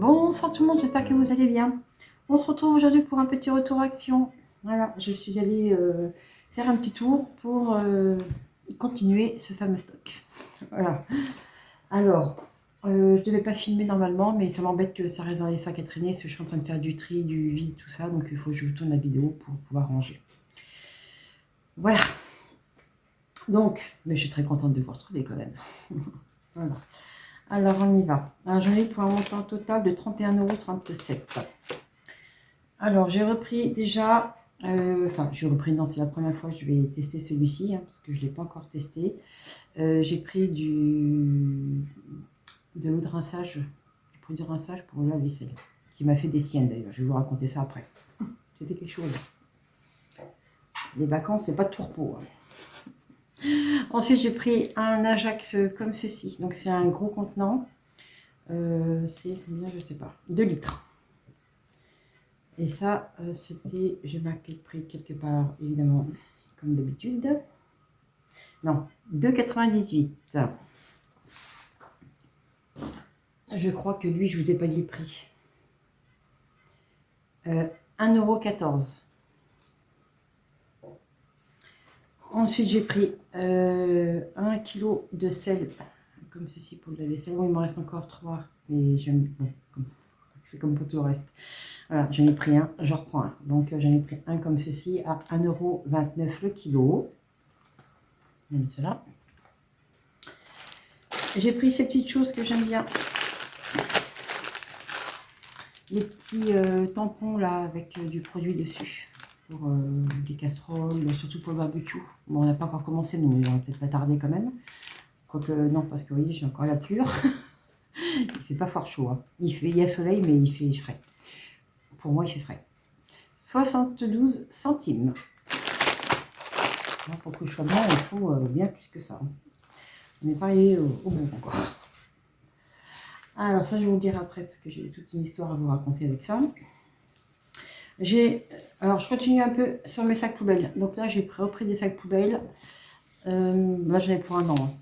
Bonsoir tout le monde, j'espère que vous allez bien. On se retrouve aujourd'hui pour un petit retour action. Voilà, je suis allée faire un petit tour pour continuer ce fameux stock. Voilà. Alors, je devais pas filmer normalement, mais ça m'embête que ça reste dans les sacs à traîner, parce que je suis en train de faire du tri, du vide, tout ça, donc il faut que je tourne la vidéo pour pouvoir ranger. Voilà. Donc, mais je suis très contente de vous retrouver quand même. Voilà. Alors, on y va. Alors, j'en ai pour un montant total de 31,37 €. Alors, j'ai repris déjà... j'ai repris, non, c'est la première fois que je vais tester celui-ci, hein, parce que je ne l'ai pas encore testé. J'ai pris de l'eau de rinçage, du produit de rinçage pour la vaisselle, qui m'a fait des siennes d'ailleurs. Je vais vous raconter ça après. C'était quelque chose. Les vacances, c'est pas de tourpeau. Hein. Ensuite, j'ai pris un Ajax comme ceci. Donc, c'est un gros contenant. C'est combien, je sais pas, 2 litres. Et ça, c'était, j'ai marqué le prix quelque part, évidemment, comme d'habitude. Non, 2,98 €. Je crois que lui, je ne vous ai pas dit le prix. 1,14 €. Ensuite, j'ai pris 1 kg de sel, comme ceci pour la vaisselle. Bon, il me reste encore 3, mais j'aime, bon, c'est comme pour tout le reste. Voilà, j'en ai pris un, j'en reprends un. Donc, j'en ai pris un comme ceci à 1,29 € le kilo. Je vais mettre ça là. J'ai pris ces petites choses que j'aime bien. Les petits tampons là avec du produit dessus. Pour des casseroles, surtout pour le barbecue. Bon, on n'a pas encore commencé, donc on va peut-être pas tarder quand même. Quoique, non, parce que vous voyez, j'ai encore la pluie. Il fait pas fort chaud. Hein. Il y a soleil, mais il fait frais. Pour moi, il fait frais. 72 centimes. Pour que je sois bien, il faut bien plus que ça. On n'est pas arrivé au bout encore. Alors ça, je vais vous le dire après, parce que j'ai toute une histoire à vous raconter avec ça. Alors, je continue un peu sur mes sacs poubelles. Donc là, j'ai repris des sacs poubelles. Là, j'en ai pour un an.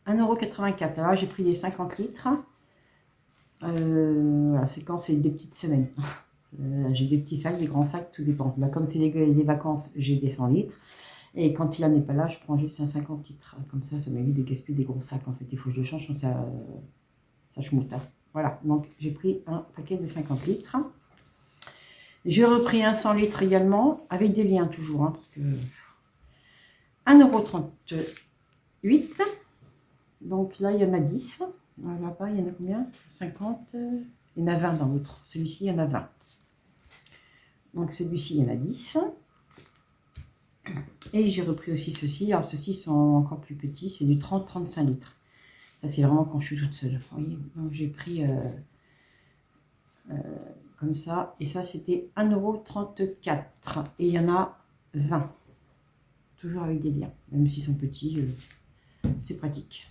1,84 €. Alors là, j'ai pris des 50 litres. Voilà, c'est quand c'est des petites semaines. J'ai des petits sacs, des grands sacs, tout dépend. Là, comme c'est les vacances, j'ai des 100 litres. Et quand il n'est pas là, je prends juste un 50 litres. Comme ça m'évite de gaspiller des gros sacs. En fait, il faut que je le change, ça schmoute. Hein. Voilà, donc j'ai pris un paquet de 50 litres. J'ai repris un 100 litres également, avec des liens toujours, hein, parce que 1,38 €. Donc là, il y en a 10. Là-bas, il y en a combien? 50. Il y en a 20 dans l'autre. Celui-ci, il y en a 20. Donc celui-ci, il y en a 10. Et j'ai repris aussi ceux-ci. Alors ceux-ci sont encore plus petits. C'est du 30-35 litres. Ça, c'est vraiment quand je suis toute seule. Vous voyez, donc j'ai pris comme ça. Et ça, c'était 1,34 €. Et il y en a 20. Toujours avec des liens. Même s'ils sont petits, c'est pratique.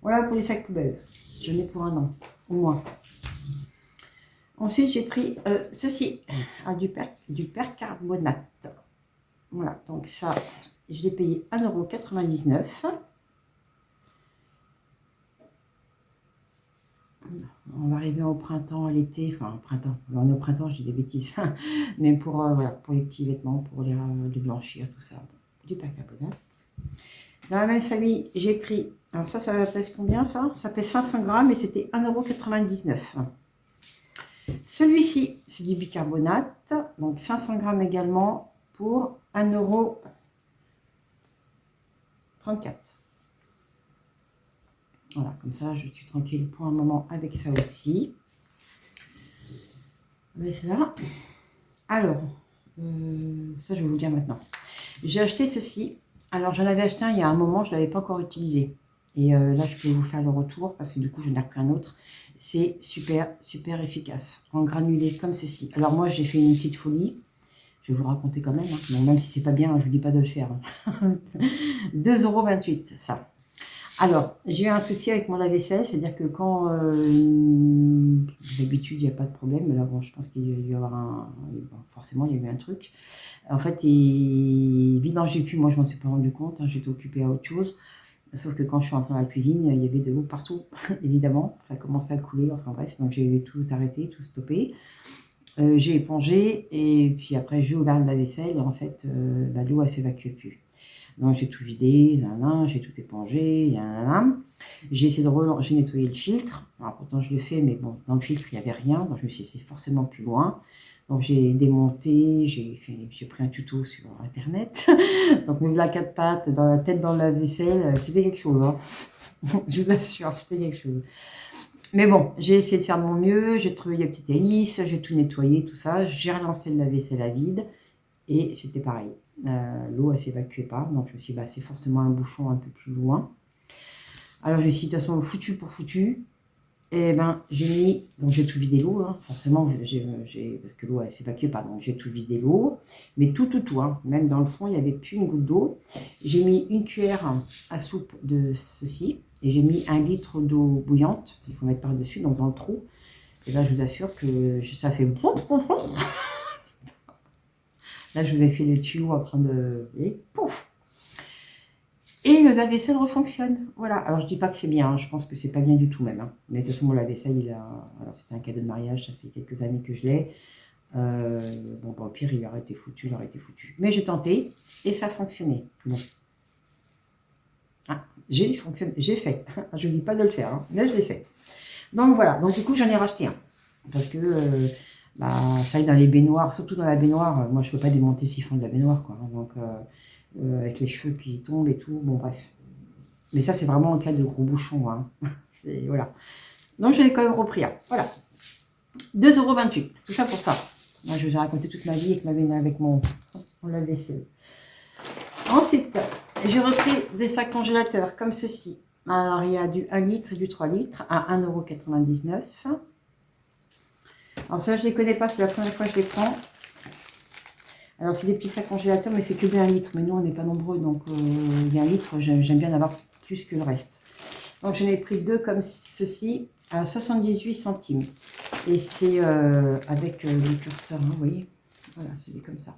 Voilà pour les sacs poubelles. J'en ai pour un an, au moins. Ensuite, j'ai pris ceci, du percarbonate. Voilà, donc ça, je l'ai payé 1,99 €. On va arriver au printemps, à l'été, enfin au printemps. On est au printemps, j'ai des bêtises. Mais pour, voilà, pour les petits vêtements, pour les blanchir, tout ça. Du percarbonate. Dans la même famille, j'ai pris, alors ça pèse combien ça? Ça pèse 500 grammes et c'était 1,99 €. Celui-ci, c'est du bicarbonate, donc 500 grammes également pour 1,34 €. Voilà, comme ça, je suis tranquille pour un moment avec ça aussi. Mais ça. Alors, ça, je vais vous le dire maintenant. J'ai acheté ceci. Alors, j'en avais acheté un il y a un moment, je ne l'avais pas encore utilisé. Et là, je peux vous faire le retour parce que du coup, je n'ai repris un autre. C'est super, super efficace. En granulé comme ceci. Alors, moi, j'ai fait une petite folie. Je vais vous raconter quand même. Hein. Bon, même si c'est pas bien, je ne vous dis pas de le faire. Hein. 2,28 €, ça. Alors, j'ai eu un souci avec mon lave-vaisselle, c'est-à-dire que quand d'habitude il n'y a pas de problème, mais là bon, je pense qu'il y a dû y avoir forcément il y a eu un truc. En fait, il vidangeait plus, moi je m'en suis pas rendu compte, hein, j'étais occupée à autre chose. Sauf que quand je suis entrée dans la cuisine, il y avait de l'eau partout, évidemment. Ça commençait à couler, enfin bref. Donc j'ai tout arrêté, tout stoppé. J'ai épongé et puis après j'ai ouvert le lave-vaisselle et en fait l'eau elle s'évacuait plus. Donc j'ai tout vidé, j'ai tout épongé, j'ai essayé j'ai nettoyé le filtre. Alors pourtant je le fais, mais bon, dans le filtre il n'y avait rien, donc je me suis dit c'est forcément plus loin. Donc j'ai démonté, j'ai pris un tuto sur internet. Donc me voilà 4 pattes dans la tête dans le lave-vaisselle, c'était quelque chose, hein. Je vous assure, c'était quelque chose. Mais bon, j'ai essayé de faire de mon mieux, j'ai trouvé les petites hélices, j'ai tout nettoyé, tout ça. J'ai relancé le lave-vaisselle à vide et c'était pareil. L'eau, elle s'évacuait pas, donc je me suis dit, bah, c'est forcément un bouchon un peu plus loin. Alors je me suis dit, de toute façon, foutu pour foutu. Et ben, j'ai mis, donc j'ai tout vidé l'eau, hein, forcément, parce que l'eau, elle s'évacuait pas, donc j'ai tout vidé l'eau. Mais tout, hein, même dans le fond, il n'y avait plus une goutte d'eau. J'ai mis une cuillère à soupe de ceci. Et j'ai mis 1 litre d'eau bouillante, il faut mettre par-dessus, donc dans le trou. Et là, je vous assure que ça fait... Là, je vous ai fait le tuyau en train de... Et pouf! Et le lave-vaisselle refonctionne. Voilà. Alors, je dis pas que c'est bien, hein. Je pense que c'est pas bien du tout même, hein. Mais de toute façon, mon lave-vaisselle, alors, c'était un cadeau de mariage, ça fait quelques années que je l'ai. Bon, bah, au pire, il aurait été foutu, Mais j'ai tenté et ça a fonctionné. Bon. Ah, j'ai fait. Je ne dis pas de le faire, hein, mais je l'ai fait. Donc voilà, donc du coup j'en ai racheté un. Parce que ça y est, dans les baignoires, surtout dans la baignoire, moi je ne peux pas démonter le siphon de la baignoire, quoi. Donc avec les cheveux qui tombent et tout, bon bref. Mais ça c'est vraiment en cas de gros bouchon, hein. Et voilà. Donc je l'ai quand même repris un. Voilà. 2,28 €, tout ça pour ça. Moi je vous ai raconté toute ma vie avec mon lave-vaisselle. Ensuite, j'ai repris des sacs congélateurs comme ceci. Alors, il y a du 1 litre et du 3 litres à 1,99 €. Alors, ça, je ne les connais pas, c'est la première fois que je les prends. Alors, c'est des petits sacs congélateurs, mais c'est que de 1 litre. Mais nous, on n'est pas nombreux, donc il y a 1 litre, j'aime bien en avoir plus que le reste. Donc, j'en ai pris 2 comme ceci à 78 centimes. Et c'est avec le curseur, hein, vous voyez. Voilà, c'est comme ça.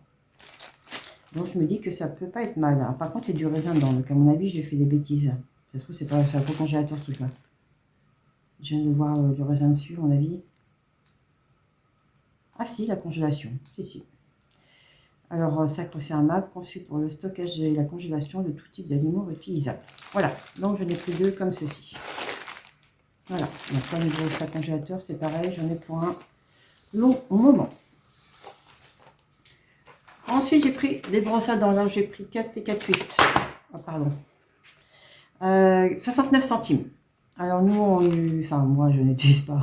Donc je me dis que ça peut pas être mal. Alors, par contre, il y a du raisin dedans. Donc à mon avis, j'ai fait des bêtises. Ça se trouve, c'est pas un congélateur ce truc-là. Je viens de voir du raisin dessus, à mon avis. Ah si, la congélation. Si. Alors, sac refermable, conçu pour le stockage et la congélation de tout type d'aliments réutilisables. Voilà. Donc j'en ai pris 2 comme ceci. Voilà. Donc là, au niveau sac congélateur, c'est pareil. J'en ai pour un long moment. Ensuite, j'ai pris des brosses à dents. Là, j'ai pris 4 et 4,8. Oh, pardon. 69 centimes. Alors, nous, enfin, moi, je n'utilise pas.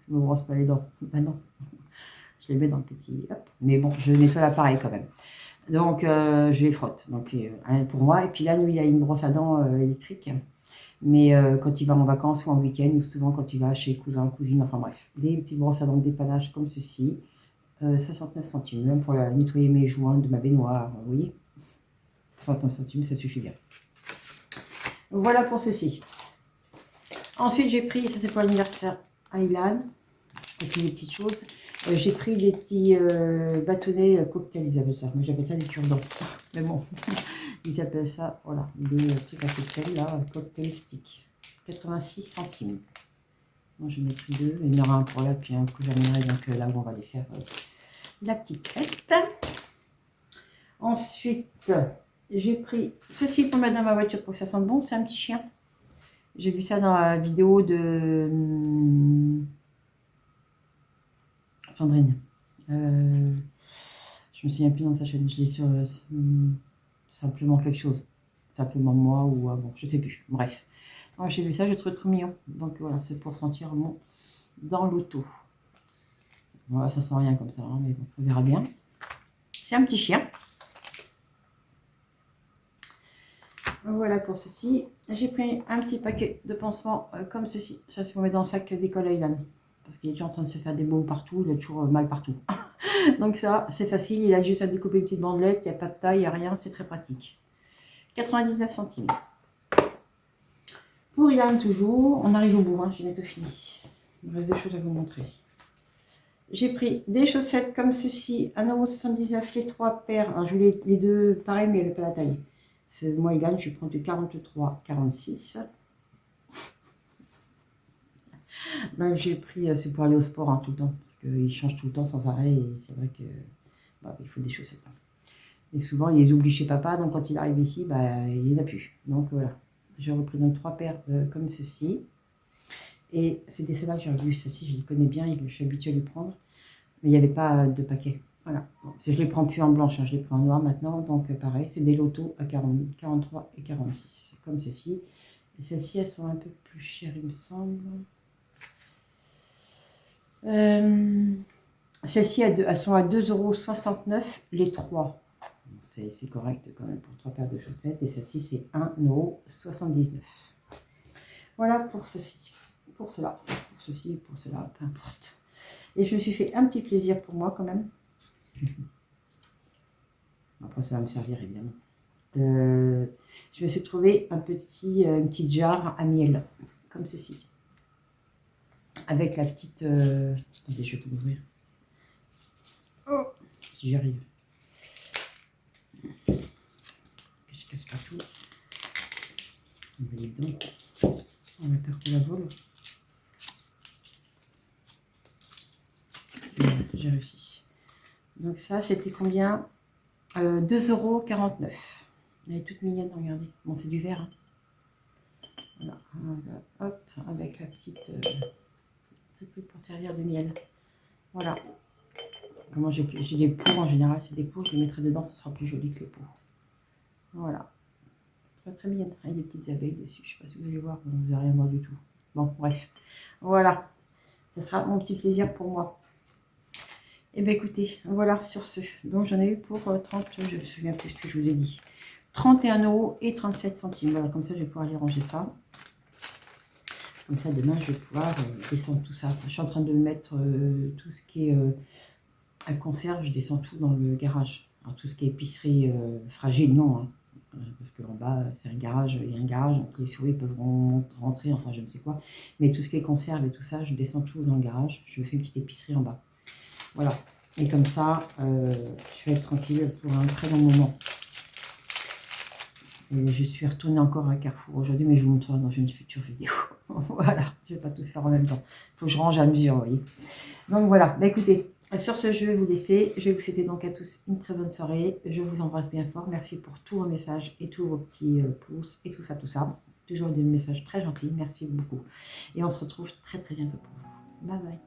Je ne me brosse pas les dents. Bah non. Je les mets dans le petit... Hop. Mais bon, je nettoie l'appareil quand même. Donc, je les frotte. Donc, pour moi. Et puis là, nous, il y a une brosse à dents électrique. Mais quand il va en vacances ou en week-end, ou souvent quand il va chez cousin, cousine, enfin bref. Des petites brosses à dents de dépannage comme ceci. 69 centimes, même pour nettoyer mes joints de ma baignoire, vous voyez. 69 centimes, ça suffit bien. Voilà pour ceci. Ensuite, j'ai pris, ça c'est pour l'anniversaire Highland, et puis des petites choses. J'ai pris des petits bâtonnets cocktails, ils appellent ça. Moi j'appelle ça des cure-dents. Mais bon, ils appellent ça, voilà, des trucs à cocktail, là, cocktail stick. 86 centimes. Moi j'en ai pris 2, il y en aura un pour là, puis un que j'amènerai donc là où on va les faire la petite fête. Ensuite, j'ai pris ceci pour mettre dans ma voiture pour que ça sente bon, c'est un petit chien. J'ai vu ça dans la vidéo de Sandrine. Je me souviens plus dans sa chaîne, je l'ai sur simplement quelque chose. Simplement moi ou bon, je sais plus. Bref. J'ai vu ça, j'ai trouvé trop mignon. Donc voilà, c'est pour sentir bon dans l'auto. Voilà, ça sent rien comme ça, hein, mais bon, on verra bien. C'est un petit chien. Voilà pour ceci. J'ai pris un petit paquet de pansements comme ceci. Ça, c'est pour mettre dans le sac d'école Aylan. Parce qu'il est déjà en train de se faire des baumes partout. Il a toujours mal partout. Donc ça, c'est facile. Il a juste à découper une petite bandelette. Il n'y a pas de taille, il n'y a rien. C'est très pratique. 99 centimes. Pour Yann, toujours. On arrive au bout. Hein, j'ai bientôt fini. Il me reste des choses à vous montrer. J'ai pris des chaussettes comme ceci. 1,79 € les 3 paires. Alors, je voulais les 2 pareils, mais il n'y avait pas la taille. Moi, Egan, je prends du 43,46. Donc, j'ai pris, c'est pour aller au sport hein, tout le temps, parce qu'il change tout le temps sans arrêt, et c'est vrai que bah, il faut des chaussettes. Hein. Et souvent, il les oublie chez papa, donc quand il arrive ici, bah, il n'y en a plus. Donc voilà, j'ai repris donc 3 paires comme ceci. Et c'était celles-là que j'ai revues. Celles-ci, je les connais bien, je suis habituée à les prendre. Mais il n'y avait pas de paquet. Voilà. Donc, je ne les prends plus en blanche, hein, je les prends en noir maintenant. Donc pareil, c'est des lotos à 43 et 46, comme ceci. Et celles-ci, elles sont un peu plus chères, il me semble. Celles-ci, elles sont à 2,69 € les 3. C'est correct quand même pour 3 paires de chaussettes. Et celle-ci, c'est 1,79 €. Voilà pour ceci. Pour cela. Pour ceci et pour cela, peu importe. Et je me suis fait un petit plaisir pour moi quand même. Après, ça va me servir évidemment. Je me suis trouvé une petite jarre à miel, comme ceci. Avec la petite... Attendez, je vais tout ouvrir. Oh, si j'y arrive. Que je casse pas tout. On va les dedans. On va faire que la vole. J'ai réussi. Donc ça, c'était combien 2,49 €. Elle est toute mignonne, regardez. Bon, c'est du verre. Hein. Voilà. Hop, avec la petite truc pour servir de miel. Voilà. Moi, j'ai des pots en général, c'est des pots, je les mettrai dedans, ce sera plus joli que les pots. Voilà. Très très mignonne. Il y a des petites abeilles dessus, je ne sais pas si vous allez voir, vous ne verrez rien voir du tout. Bon, bref. Voilà. Ce sera mon petit plaisir pour moi. Et bien écoutez, voilà sur ce. Donc j'en ai eu pour 30, je me souviens plus ce que je vous ai dit. 31,37 €. Voilà, comme ça je vais pouvoir aller ranger ça. Comme ça demain je vais pouvoir descendre tout ça. Enfin, je suis en train de mettre tout ce qui est à conserve, je descends tout dans le garage. Alors tout ce qui est épicerie fragile, non. Hein. Parce qu'en bas c'est un garage, il y a un garage, donc les souris peuvent rentrer, enfin je ne sais quoi. Mais tout ce qui est conserve et tout ça, je descends tout dans le garage. Je fais une petite épicerie en bas. Voilà, et comme ça, je vais être tranquille pour un très long moment. Et je suis retournée encore à Carrefour aujourd'hui, mais je vous montrerai dans une future vidéo. Voilà, je ne vais pas tout faire en même temps. Il faut que je range à mesure, vous voyez. Donc voilà, bah écoutez, sur ce, je vais vous laisser. Je vais vous souhaiter donc à tous une très bonne soirée. Je vous embrasse bien fort. Merci pour tous vos messages et tous vos petits pouces et tout ça, tout ça. Toujours des messages très gentils. Merci beaucoup. Et on se retrouve très très bientôt pour vous. Bye bye.